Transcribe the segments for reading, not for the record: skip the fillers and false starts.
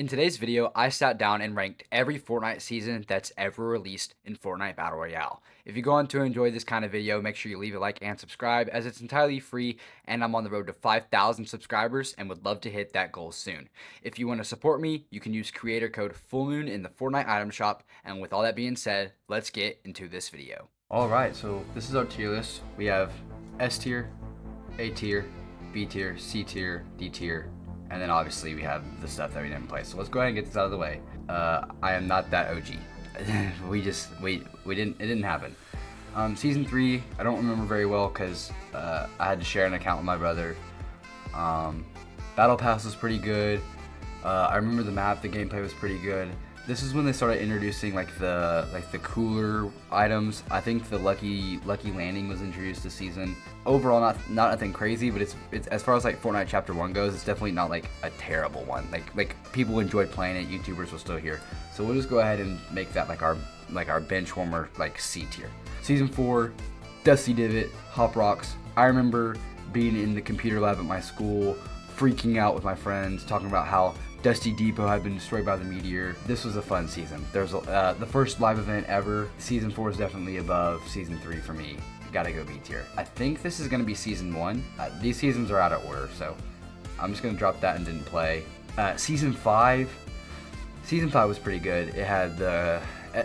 In today's video, I sat down and ranked every Fortnite season that's ever released in Fortnite Battle Royale. If you're going to enjoy this kind of video, make sure you leave a like and subscribe as it's entirely free and I'm on the road to 5,000 subscribers and would love to hit that goal soon. If you want to support me, you can use creator code FULLMOON in the Fortnite item shop. And with all that being said, let's get into this video. Alright, so this is our tier list. We have S tier, A tier, B tier, C tier, D tier, and then obviously we have the stuff that we didn't play. So let's go ahead and get this out of the way. I am not that OG. It didn't happen. Season 3, I don't remember very well because I had to share an account with my brother. Battle Pass was pretty good. I remember the map, the gameplay was pretty good. This is when they started introducing like the cooler items. I think the lucky landing was introduced this season. Overall, not nothing crazy, but it's as far as like Fortnite Chapter 1 goes, it's definitely not like a terrible one. Like people enjoyed playing it. YouTubers were still here, so we'll just go ahead and make that like our bench warmer, like C tier. Season 4, Dusty Divot, Hop Rocks. I remember being in the computer lab at my school, freaking out with my friends, talking about how Dusty Depot had been destroyed by the meteor. This was a fun season. There's the first live event ever. Season 4 is definitely above Season 3 for me. Gotta go B tier. I think this is gonna be Season 1. These seasons are out of order, so I'm just gonna drop that and didn't play. Season 5 was pretty good. It had the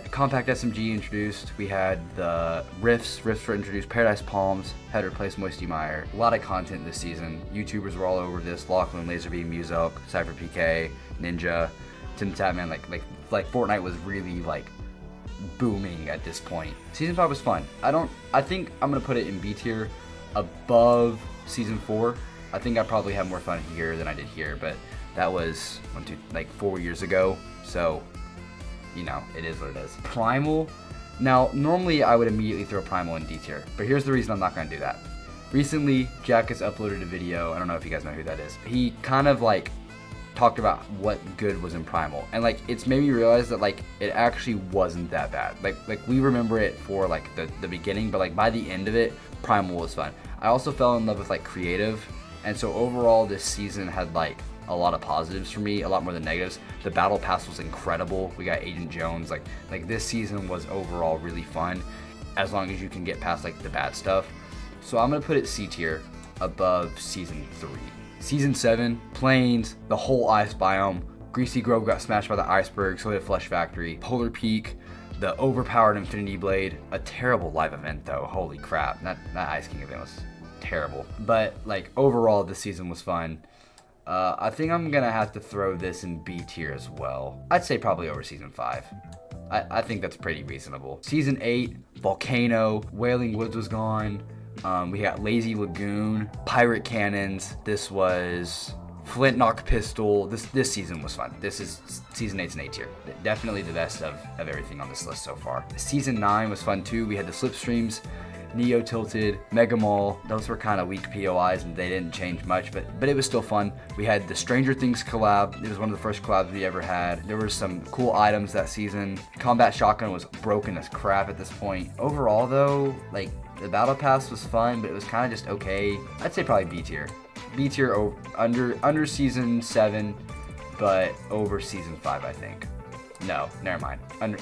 compact SMG introduced. We had the Rifts were introduced. Paradise Palms had replaced Moisty Mire. A lot of content this season. YouTubers were all over this. Lachlan, Laserbeam, Muzilk, Cypher PK, Ninja, Tim Tatman. Like Fortnite was really like booming at this point. Season 5 was fun. I think I'm gonna put it in B tier above Season 4. I think I probably had more fun here than I did here, but that was 4 years ago, so you know, it is what it is. Primal. Now, normally I would immediately throw Primal in D tier, but here's the reason I'm not going to do that. Recently, Jack has uploaded a video. I don't know if you guys know who that is. He kind of like talked about what good was in Primal, and like it's made me realize that like it actually wasn't that bad. Like we remember it for like the beginning, but like by the end of it, Primal was fun. I also fell in love with like creative, and so overall this season had like a lot of positives for me, a lot more than negatives. The battle pass was incredible. We got Agent Jones. Like this season was overall really fun, as long as you can get past like the bad stuff. So I'm gonna put it C tier above Season 3. Season 7, Plains, the whole ice biome. Greasy Grove got smashed by the iceberg, so did Flesh Factory. Polar Peak, the overpowered Infinity Blade. A terrible live event though. Holy crap, that Ice King event was terrible. But like overall, this season was fun. I think I'm gonna have to throw this in B tier as well. I'd say probably over Season 5. I think that's pretty reasonable. Season 8, Volcano, Wailing Woods was gone. We got Lazy Lagoon, Pirate Cannons. This was Flint-Knock Pistol. This season was fun. This is Season 8's an A tier. Definitely the best of everything on this list so far. Season 9 was fun too. We had the Slipstreams, Neo Tilted, Mega Mall. Those were kind of weak POIs and they didn't change much, but it was still fun. We had the Stranger Things collab. It was one of the first collabs we ever had. There were some cool items that season. Combat Shotgun was broken as crap at this point. Overall though, like the Battle Pass was fun, but it was kind of just okay. I'd say probably B tier. B tier under Season 7, but over Season 5, I think. No, never mind.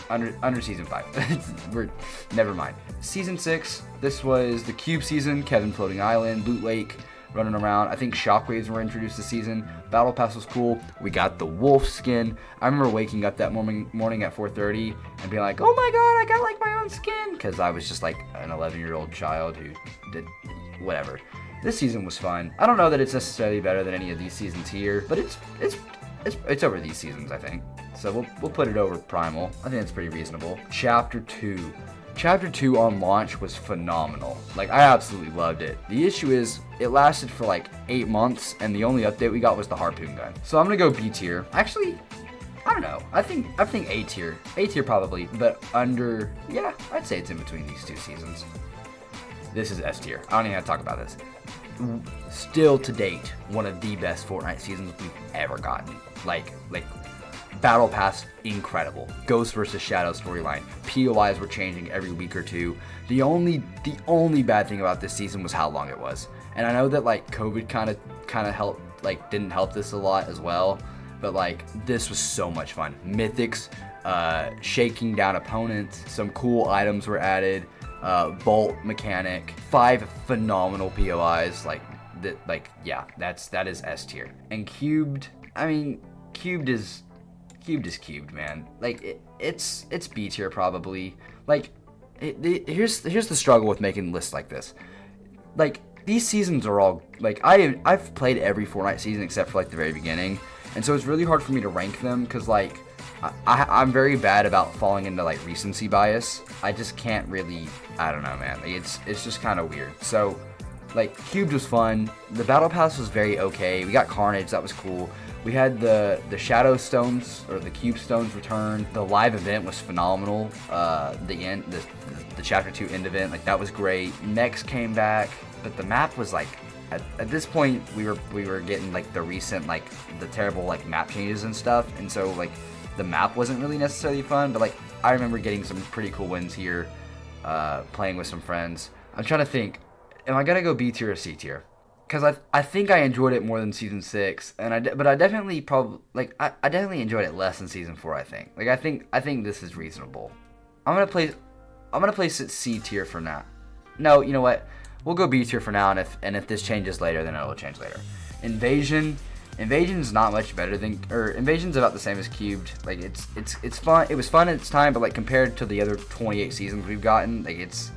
Under Season 5. Never mind. Season 6, this was the Cube season. Kevin Floating Island, Loot Lake, running around. I think Shockwaves were introduced this season. Battle Pass was cool. We got the wolf skin. I remember waking up that morning at 4:30 and being like, oh my god, I got like my own skin. Because I was just like an 11-year-old child who did whatever. This season was fun. I don't know that it's necessarily better than any of these seasons here, but it's over these seasons, I think. So we'll put it over Primal. I think that's pretty reasonable. Chapter 2. Chapter 2 on launch was phenomenal. Like, I absolutely loved it. The issue is, it lasted for like 8 months, and the only update we got was the harpoon gun. So I'm gonna go B tier. Actually, I don't know. I think A tier. A tier probably, but under, yeah, I'd say it's in between these two seasons. This is S tier. I don't even have to talk about this. Still to date, one of the best Fortnite seasons we've ever gotten. Like Battle Pass, incredible. Ghost versus Shadow storyline. POIs were changing every week or two. The only bad thing about this season was how long it was. And I know that like COVID kind of helped, like didn't help this a lot as well. but like this was so much fun. Mythics, shaking down opponents, some cool items were added, bolt mechanic, 5 phenomenal POIs, that is S tier. And cubed, I mean, cubed is cubed, man. Like it's B tier probably. Like here's the struggle with making lists like this. Like these seasons are all like I've played every Fortnite season except for like the very beginning, and so it's really hard for me to rank them because like I'm very bad about falling into like recency bias. I just can't really. I don't know, man. Like, it's just kind of weird. So like cubed was fun. The battle pass was very okay. We got Carnage, that was cool. We had the Shadow Stones or the Cube Stones return. The live event was phenomenal. The Chapter 2 end event, like that was great. Next came back, but the map was like at this point we were getting like the recent like the terrible like map changes and stuff, and so like the map wasn't really necessarily fun. But like I remember getting some pretty cool wins here, playing with some friends. I'm trying to think, am I gonna go B tier or C tier? Because I think I enjoyed it more than season 6, but I definitely I definitely enjoyed it less than season 4. I think I think this is reasonable. I'm gonna place it C tier for now. No, you know what? We'll go B tier for now, and if this changes later, then it'll change later. Invasion's not much better than, or Invasion's about the same as cubed. Like it's fun. It was fun at its time, but like compared to the other 28 seasons we've gotten, like it's.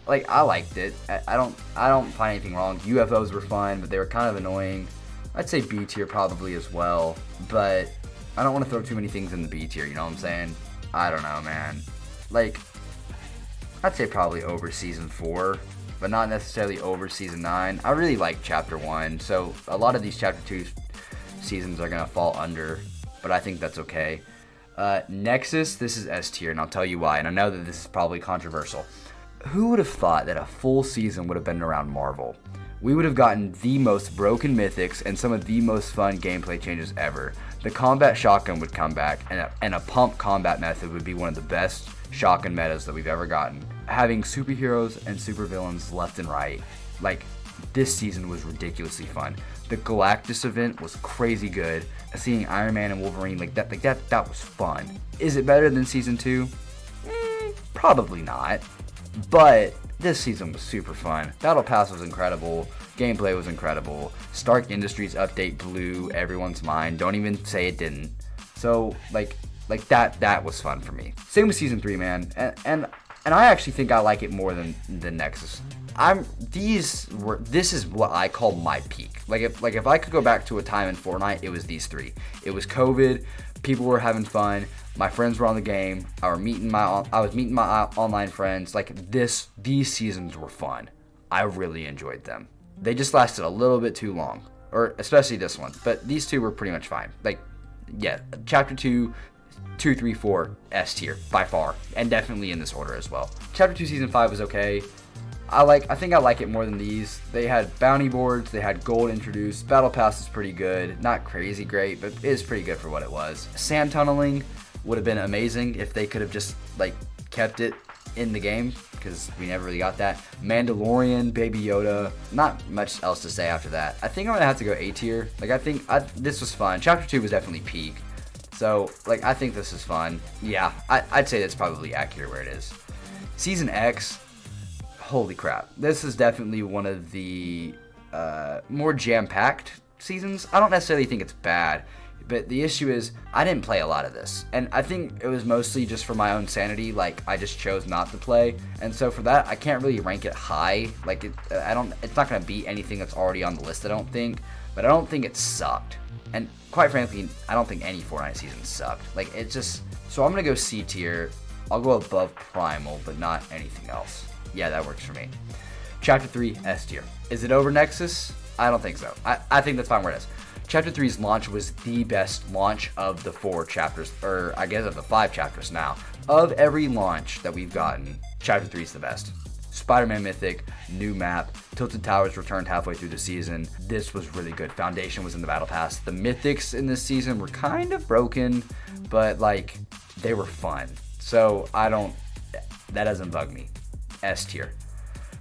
Like I liked it. I don't find anything wrong. UFOs were fun, but they were kind of annoying. I'd say B tier probably as well, but I don't want to throw too many things in the B tier. You know what I'm saying? I don't know, man. Like I'd say probably over season 4, but not necessarily over season 9. I really like chapter 1, so a lot of these chapter 2 seasons are gonna fall under, but I think that's okay. Nexus, this is S tier, and I'll tell you why. And I know that this is probably controversial. Who would have thought that a full season would have been around Marvel? We would have gotten the most broken mythics and some of the most fun gameplay changes ever. The combat shotgun would come back, and a pump combat method would be one of the best shotgun metas that we've ever gotten. Having superheroes and supervillains left and right, like this season was ridiculously fun. The Galactus event was crazy good. Seeing Iron Man and Wolverine that was fun. Is it better than season 2? Probably not. But this season was super fun. Battle Pass was incredible. Gameplay was incredible. Stark Industries update blew everyone's mind. Don't even say it didn't. So like that was fun for me. Same with season 3, man. And I actually think I like it more than Nexus. This is what I call my peak. Like if I could go back to a time in Fortnite, it was these 3. It was COVID. People were having fun. My friends were on the game. I was meeting my online friends. Like these seasons were fun. I really enjoyed them. They just lasted a little bit too long, or especially this one. But these 2 were pretty much fine. Like, yeah, chapter 2, 2, 3, 4, S tier by far, and definitely in this order as well. Chapter 2, season 5 was okay. I think I like it more than these. They had bounty boards, they had gold introduced. Battle Pass is pretty good. Not crazy great, but it is pretty good for what it was. Sand tunneling would have been amazing if they could have just like kept it in the game, because we never really got that. Mandalorian, Baby Yoda, not much else to say after that. I think I'm gonna have to go A tier. Like this was fun. Chapter 2 was definitely peak. So like I think this is fun. Yeah, I'd say that's probably accurate where it is. Season X, holy crap. This is definitely one of the more jam-packed seasons. I don't necessarily think it's bad, but the issue is I didn't play a lot of this, and I think it was mostly just for my own sanity. Like I just chose not to play, and so for that I can't really rank it high. Like it's not gonna beat anything that's already on the list, I don't think, but I don't think it sucked. And quite frankly, I don't think any Fortnite season sucked. Like it just, so I'm gonna go C tier. I'll go above Primal, but not anything else. Yeah, that works for me. Chapter 3, S tier. Is it over Nexus? I don't think so. I think that's fine where it is. Chapter 3's launch was the best launch of the 4 chapters, or I guess of the 5 chapters now. Of every launch that we've gotten, Chapter 3 is the best. Spider-Man Mythic, new map, Tilted Towers returned halfway through the season. This was really good. Foundation was in the Battle Pass. The Mythics in this season were kind of broken, but like, they were fun. So that doesn't bug me. S tier.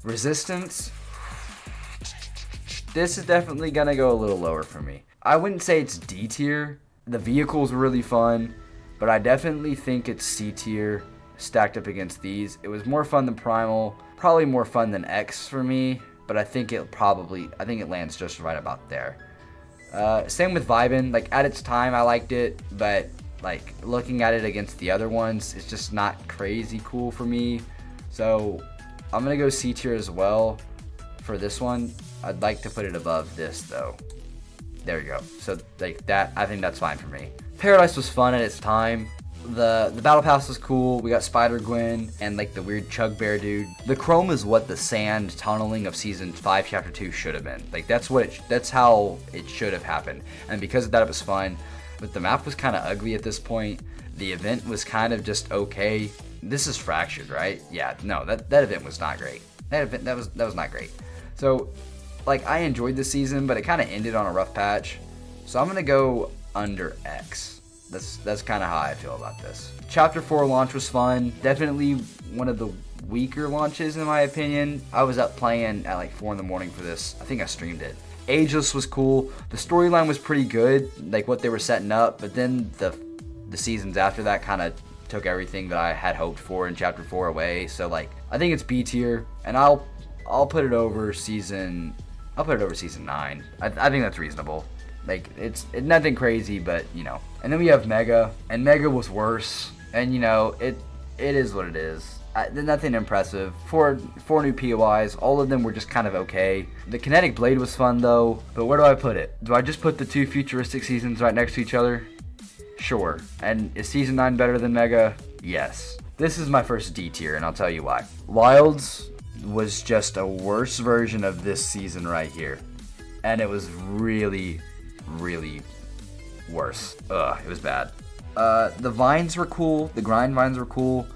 Resistance, this is definitely gonna go a little lower for me. I wouldn't say it's D tier, The vehicles were really fun, but I definitely think it's C tier stacked up against these. It was more fun than Primal, probably more fun than X for me, but I think it lands just right about there. Same with Vibin. Like at its time, I liked it, but like looking at it against the other ones, it's just not crazy cool for me. So I'm gonna go C tier as well for this one. I'd like to put it above this though. There you go. So like that, I think that's fine for me. Paradise was fun at its time. The battle pass was cool. We got Spider Gwen and like the weird Chug Bear dude. The Chrome is what the sand tunneling of season 5 chapter 2 should have been. Like that's how it should have happened. And because of that, it was fun. But the map was kind of ugly at this point. The event was kind of just okay. This is Fractured, right? Yeah, no, that event was not great. That was not great. So like I enjoyed the season, but it kind of ended on a rough patch. So I'm gonna go under X. That's kind of how I feel about this. Chapter 4 launch was fun. Definitely one of the weaker launches in my opinion. I was up playing at like 4 in the morning for this. I think I streamed it. Ageless was cool. The storyline was pretty good, like what they were setting up, but then the seasons after that kind of took everything that I had hoped for in chapter 4 away. So like I think it's B tier, and I'll put it over season 9. I think that's reasonable. Like it's nothing crazy, but you know. And then we have Mega, and Mega was worse. And you know, it is what it is. Nothing impressive. Four new POIs. All of them were just kind of okay. The Kinetic Blade was fun though, but where do I put it? Do I just put the two futuristic seasons right next to each other? Sure. And is season 9 better than Mega? Yes. This is my first D tier, and I'll tell you why. Wilds was just a worse version of this season right here, and it was really worse. It was bad. The vines were cool. The grind vines were cool.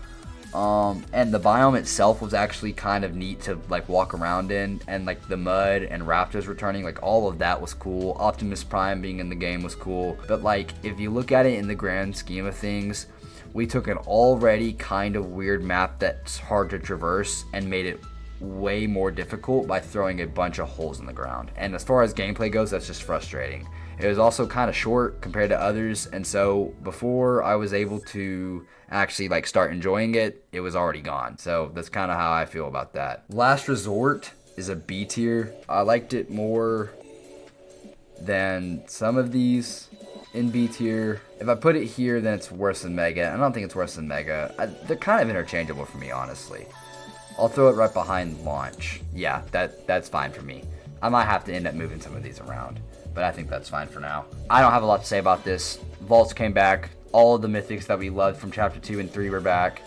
And the biome itself was actually kind of neat to like walk around in, and like the mud and raptors returning, like all of that was cool. Optimus Prime being in the game was cool. But like if you look at it in the grand scheme of things, we took an already kind of weird map that's hard to traverse and made it way more difficult by throwing a bunch of holes in the ground. And as far as gameplay goes, that's just frustrating. It was also kind of short compared to others, and so before I was able to actually like start enjoying it, it was already gone. So that's kind of how I feel about that. Last Resort is a B tier. I liked it more than some of these in B tier. If I put it here, then it's worse than Mega. I don't think it's worse than Mega. They're kind of interchangeable for me, honestly. I'll throw it right behind Launch. Yeah, that's fine for me. I might have to end up moving some of these around, but I think that's fine for now. I don't have a lot to say about this. Vaults came back. All of the mythics that we loved from Chapter 2 and 3 were back.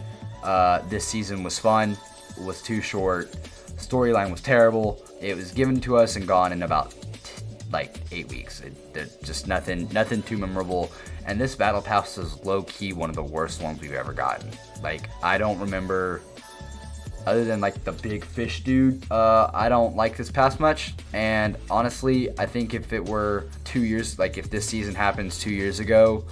This season was fun. It was too short. Storyline was terrible. It was given to us and gone in about like 8 weeks. Just nothing too memorable. And this battle pass is low-key one of the worst ones we've ever gotten. Like, I don't remember, other than like the big fish dude, I don't like this pass much. And honestly, I think if it were 2 years, like if this season happens 2 years ago,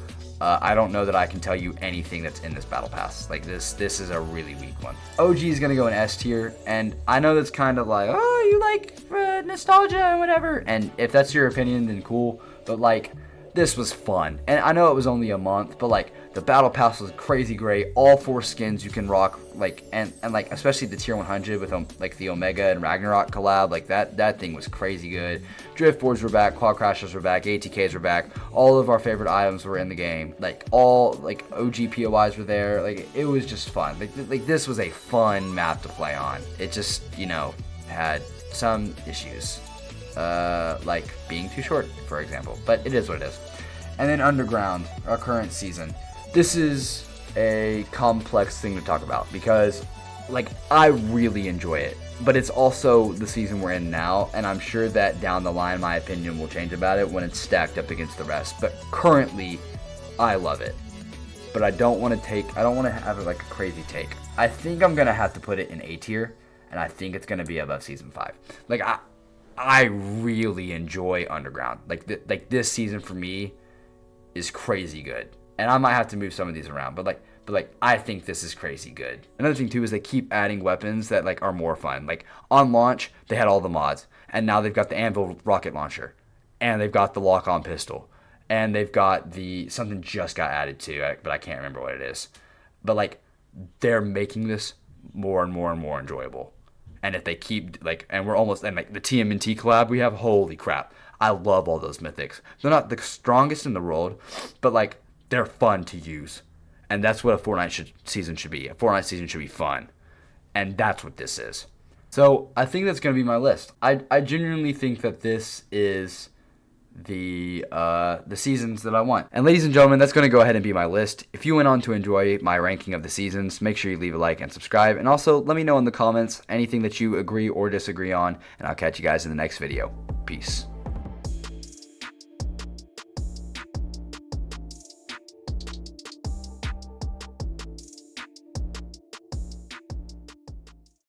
I don't know that I can tell you anything that's in this battle pass. Like this is a really weak one. OG is gonna go in S tier, and I know that's kind of like, oh, you like nostalgia and whatever. And if that's your opinion, then cool. But like, this was fun, and I know it was only a month, but like the battle pass was crazy great. All 4 skins you can rock, like and like especially the tier 100 with like the Omega and Ragnarok collab, like that thing was crazy good. Drift boards were back, quad crashers were back, ATKs were back. All of our favorite items were in the game. Like all like OG POIs were there. Like it was just fun. Like this was a fun map to play on. It just, you know, had some issues. Like being too short, for example, but it is what it is. And then Underground, our current season. This is a complex thing to talk about because, like, I really enjoy it, but it's also the season we're in now, and I'm sure that down the line my opinion will change about it when it's stacked up against the rest. But currently, I love it. But I don't want to have it like a crazy take. I think I'm gonna have to put it in A tier, and I think it's gonna be above season 5. Like I really enjoy Underground. Like this season for me is crazy good. And I might have to move some of these around, but I think this is crazy good. Another thing too is they keep adding weapons that like are more fun. Like on launch, they had all the mods, and now they've got the Anvil rocket launcher, and they've got the lock-on pistol, and they've got the something just got added to, but I can't remember what it is. But like they're making this more and more and more enjoyable. And if they keep like, and we're almost, and like the TMNT collab we have, holy crap, I love all those mythics. They're not the strongest in the world, but like they're fun to use, and that's what a season should be. A Fortnite season should be fun, and that's what this is. So I think that's gonna be my list. I genuinely think that this is the seasons that I want. And ladies and gentlemen, that's going to go ahead and be my list. If you went on to enjoy my ranking of the seasons, make sure you leave a like and subscribe. And also let me know in the comments anything that you agree or disagree on, and I'll catch you guys in the next video. Peace.